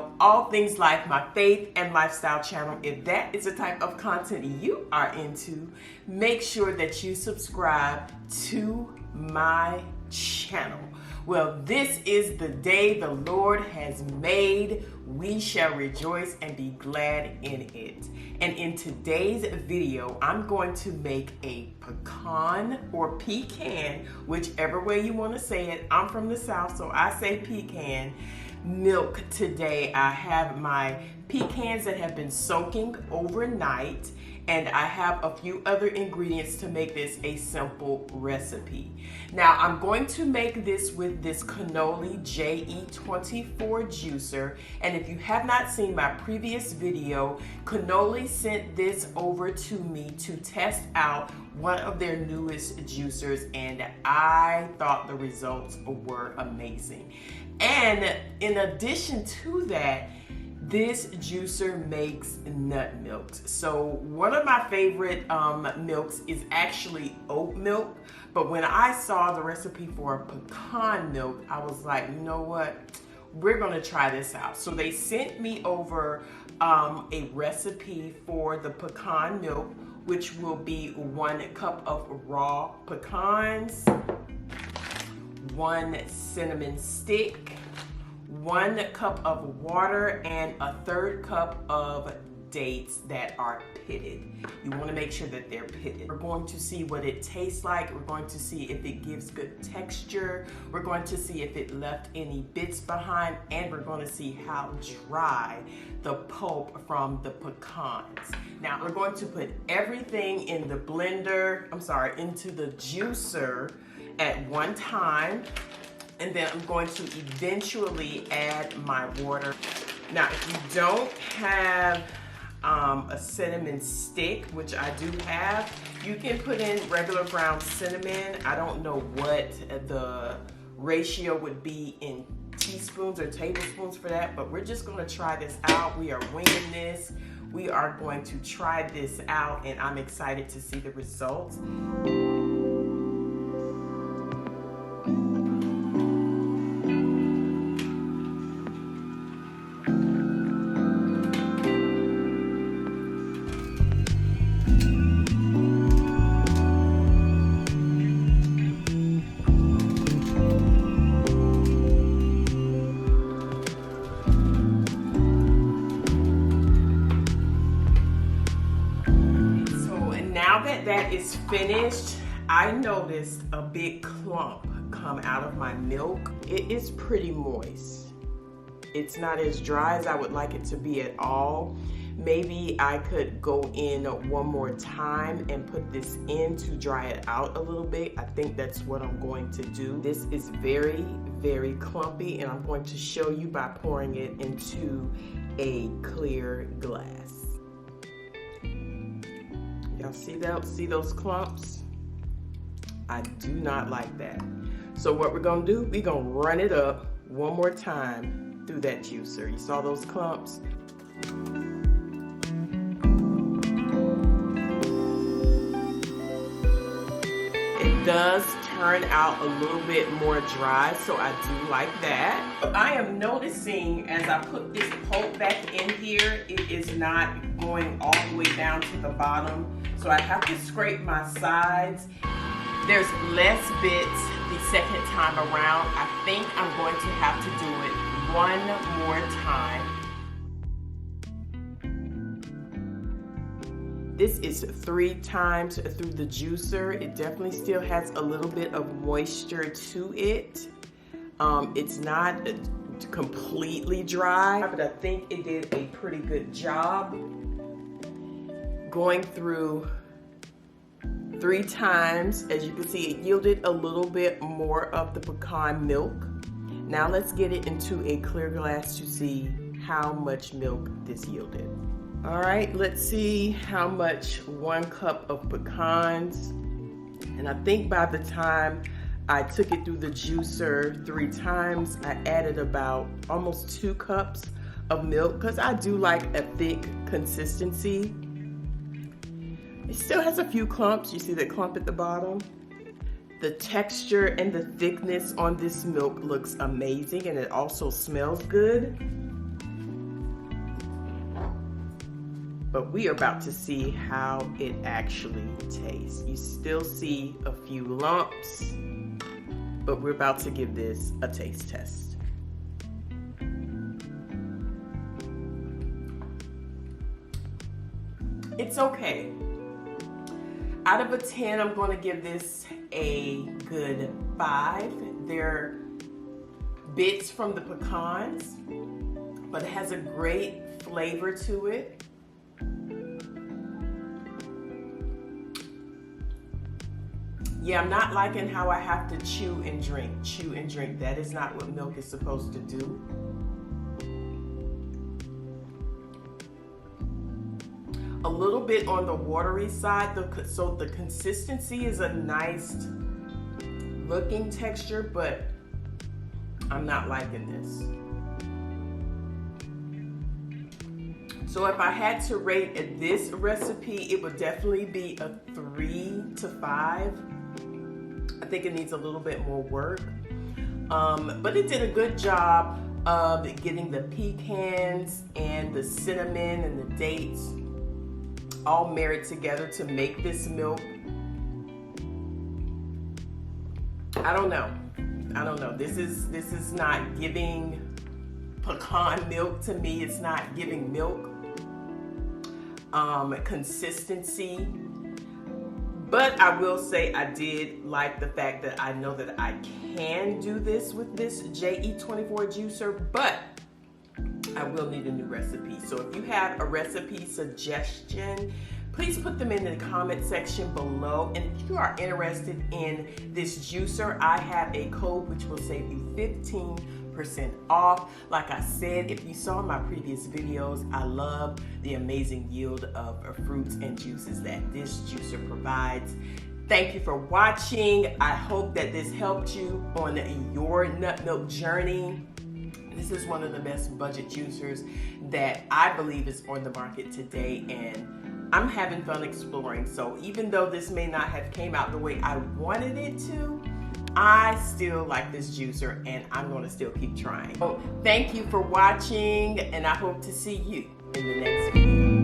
channel, All Things Life, my faith and lifestyle channel. If that is the type of content you are into, make sure that you subscribe to my channel. Well, this is the day the Lord has made. We shall rejoice and be glad in it. And in today's video, I'm going to make a pecan or pecan, whichever way you want to say it. I'm from the South, so I say pecan milk today. I have my pecans that have been soaking overnight, and I have a few other ingredients to make this a simple recipe. Now, I'm going to make this with this cannoli JE24 juicer, and if you have not seen my previous video, Cannoli sent this over to me to test out one of their newest juicers, and I thought the results were amazing. And in addition to that, this juicer makes nut milks. So one of my favorite milks is actually oat milk. But when I saw the recipe for pecan milk, I was like, you know what? We're gonna try this out. So they sent me over a recipe for the pecan milk, which will be 1 cup of raw pecans, 1 cinnamon stick, 1 cup of water, and 1/3 cup of dates that are pitted. You want to make sure that they're pitted. We're going to see what it tastes like. We're going to see if it gives good texture. We're going to see if it left any bits behind, and we're going to see how dry the pulp from the pecans. Now we're going to put everything in the blender, into the juicer at one time. And then I'm going to eventually add my water. Now, if you don't have a cinnamon stick, which I do have, you can put in regular ground cinnamon. I don't know what the ratio would be in teaspoons or tablespoons for that, but we're just gonna try this out. We are winging this. We are going to try this out, and I'm excited to see the results. Now that that is finished, I noticed a big clump come out of my milk. It is pretty moist. It's not as dry as I would like it to be at all. Maybe I could go in one more time and put this in to dry it out a little bit. I think that's what I'm going to do. This is very, very clumpy, and I'm going to show you by pouring it into a clear glass. Y'all see those clumps? I do not like that. So what we're gonna do, we're gonna run it up one more time through that juicer. You saw those clumps? It does turn out a little bit more dry, so I do like that. I am noticing as I put this pulp back in here, it is not going all the way down to the bottom. So I have to scrape my sides. There's less bits the second time around. I think I'm going to have to do it one more time. This is 3 times through the juicer. It definitely still has a little bit of moisture to it. It's not completely dry, but I think it did a pretty good job. Going through 3 times, as you can see, it yielded a little bit more of the pecan milk. Now let's get it into a clear glass to see how much milk this yielded. All right, let's see how much 1 cup of pecans, and I think by the time I took it through the juicer 3 times, I added about almost 2 cups of milk, because I do like a thick consistency. It still has a few clumps. You see that clump at the bottom? The texture and the thickness on this milk looks amazing, and it also smells good. but we are about to see how it actually tastes. You still see a few lumps, but we're about to give this a taste test. It's okay. Out of a 10, I'm going to give this a good 5. They're bits from the pecans, but it has a great flavor to it. Yeah, I'm not liking how I have to chew and drink. Chew and drink. That is not what milk is supposed to do. A little bit on the watery side, so the consistency is a nice looking texture, but I'm not liking this. So if I had to rate this recipe, it would definitely be a 3 to 5. I think it needs a little bit more work, but it did a good job of getting the pecans and the cinnamon and the dates all married together to make this milk. I don't know. This is not giving pecan milk to me. It's not giving milk consistency. But I will say I did like the fact that I know that I can do this with this JE24 juicer, but I will need a new recipe. So if you have a recipe suggestion, please put them in the comment section below. And if you are interested in this juicer, I have a code which will save you 15% off. Like I said, if you saw my previous videos, I love the amazing yield of fruits and juices that this juicer provides. Thank you for watching. I hope that this helped you on your nut milk journey. This is one of the best budget juicers that I believe is on the market today, and I'm having fun exploring. So even though this may not have came out the way I wanted it to, I still like this juicer and I'm going to still keep trying. So thank you for watching, and I hope to see you in the next video.